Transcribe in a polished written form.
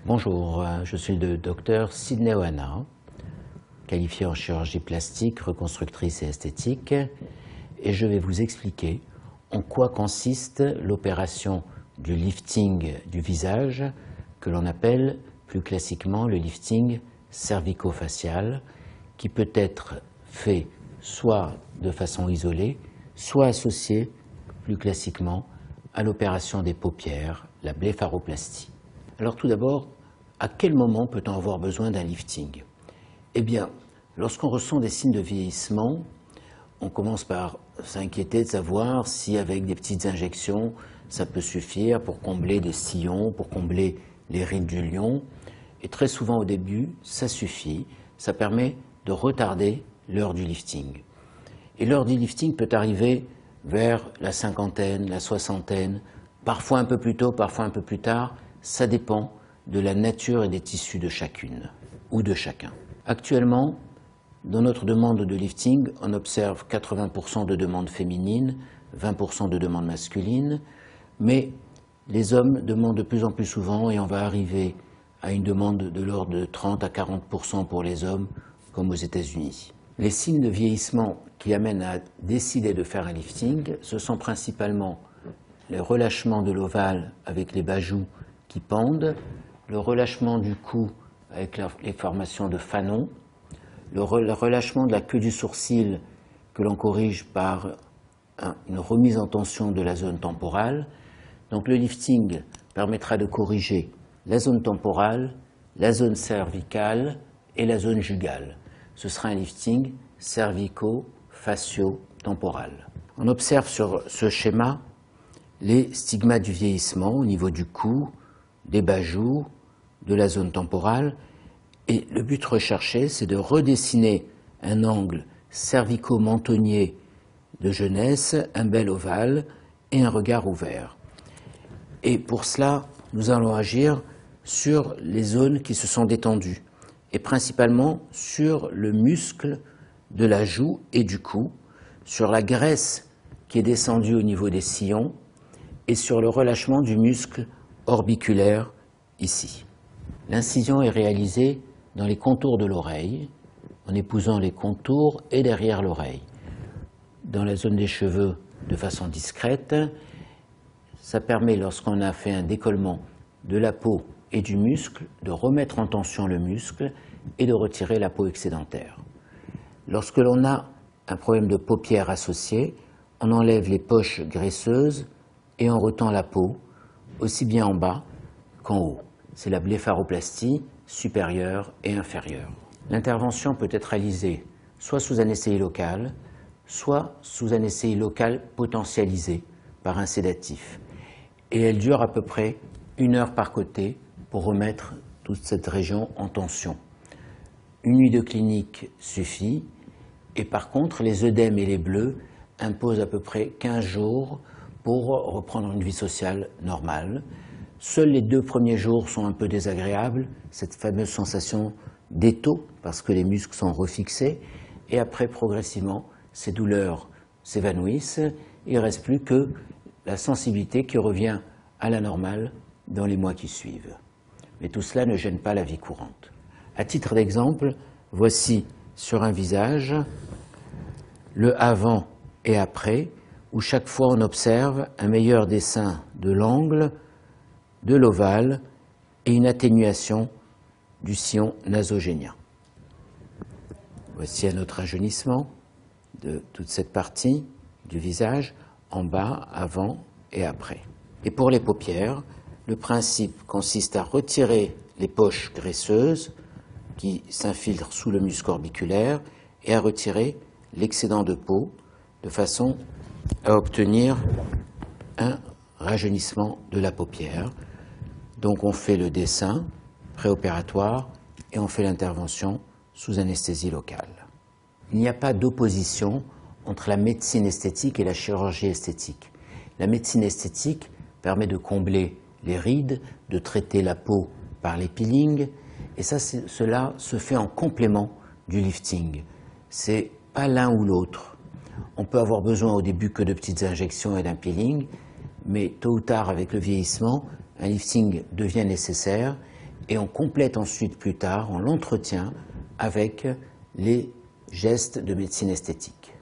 Bonjour, je suis le docteur Sidney Ohana, qualifié en chirurgie plastique, reconstructrice et esthétique, et je vais vous expliquer en quoi consiste l'opération du lifting du visage, que l'on appelle plus classiquement le lifting cervico-facial, qui peut être fait soit de façon isolée, soit associé plus classiquement à l'opération des paupières, la blépharoplastie. Alors tout d'abord, à quel moment peut-on avoir besoin d'un lifting? Eh bien, lorsqu'on ressent des signes de vieillissement, on commence par s'inquiéter de savoir si avec des petites injections, ça peut suffire pour combler des sillons, pour combler les rides du lion. Et très souvent au début, ça suffit, ça permet de retarder l'heure du lifting. Et l'heure du lifting peut arriver vers la cinquantaine, la soixantaine, parfois un peu plus tôt, parfois un peu plus tard, ça dépend de la nature et des tissus de chacune ou de chacun. Actuellement, dans notre demande de lifting, on observe 80% de demandes féminines, 20% de demandes masculines, mais les hommes demandent de plus en plus souvent et on va arriver à une demande de l'ordre de 30 à 40% pour les hommes, comme aux États-Unis. Les signes de vieillissement qui amènent à décider de faire un lifting, ce sont principalement le relâchement de l'ovale avec les bas joues qui pendent, le relâchement du cou avec les formations de fanons, le relâchement de la queue du sourcil que l'on corrige par une remise en tension de la zone temporale. Donc le lifting permettra de corriger la zone temporale, la zone cervicale et la zone jugale. Ce sera un lifting cervico-facio-temporal. On observe sur ce schéma les stigmates du vieillissement au niveau du cou, des bas-joues, de la zone temporale. Et le but recherché, c'est de redessiner un angle cervico-mentonnier de jeunesse, un bel ovale et un regard ouvert. Et pour cela, nous allons agir sur les zones qui se sont détendues, et principalement sur le muscle de la joue et du cou, sur la graisse qui est descendue au niveau des sillons, et sur le relâchement du muscle orbiculaire ici. L'incision est réalisée dans les contours de l'oreille, en épousant les contours et derrière l'oreille. Dans la zone des cheveux, de façon discrète, ça permet, lorsqu'on a fait un décollement de la peau et du muscle, de remettre en tension le muscle et de retirer la peau excédentaire. Lorsque l'on a un problème de paupières associé, on enlève les poches graisseuses et on retend la peau, aussi bien en bas qu'en haut. C'est la blépharoplastie supérieure et inférieure. L'intervention peut être réalisée soit sous anesthésie locale, soit sous anesthésie locale potentialisée par un sédatif. Et elle dure à peu près 1 heure par côté pour remettre toute cette région en tension. Une nuit de clinique suffit, et par contre les œdèmes et les bleus imposent à peu près 15 jours pour reprendre une vie sociale normale. Seuls les 2 premiers jours sont un peu désagréables, cette fameuse sensation d'étau, parce que les muscles sont refixés, et après, progressivement, ces douleurs s'évanouissent, il ne reste plus que la sensibilité qui revient à la normale dans les mois qui suivent. Mais tout cela ne gêne pas la vie courante. À titre d'exemple, voici sur un visage le avant et après, où chaque fois on observe un meilleur dessin de l'angle, de l'ovale et une atténuation du sillon nasogénien. Voici un autre rajeunissement de toute cette partie du visage, en bas, avant et après. Et pour les paupières, le principe consiste à retirer les poches graisseuses qui s'infiltrent sous le muscle orbiculaire et à retirer l'excédent de peau de façon à obtenir un rajeunissement de la paupière. Donc on fait le dessin préopératoire et on fait l'intervention sous anesthésie locale. Il n'y a pas d'opposition entre la médecine esthétique et la chirurgie esthétique. La médecine esthétique permet de combler les rides, de traiter la peau par les peelings, et cela se fait en complément du lifting. C'est pas l'un ou l'autre. On peut avoir besoin au début que de petites injections et d'un peeling, mais tôt ou tard, avec le vieillissement, un lifting devient nécessaire et on complète ensuite plus tard, on l'entretient avec les gestes de médecine esthétique.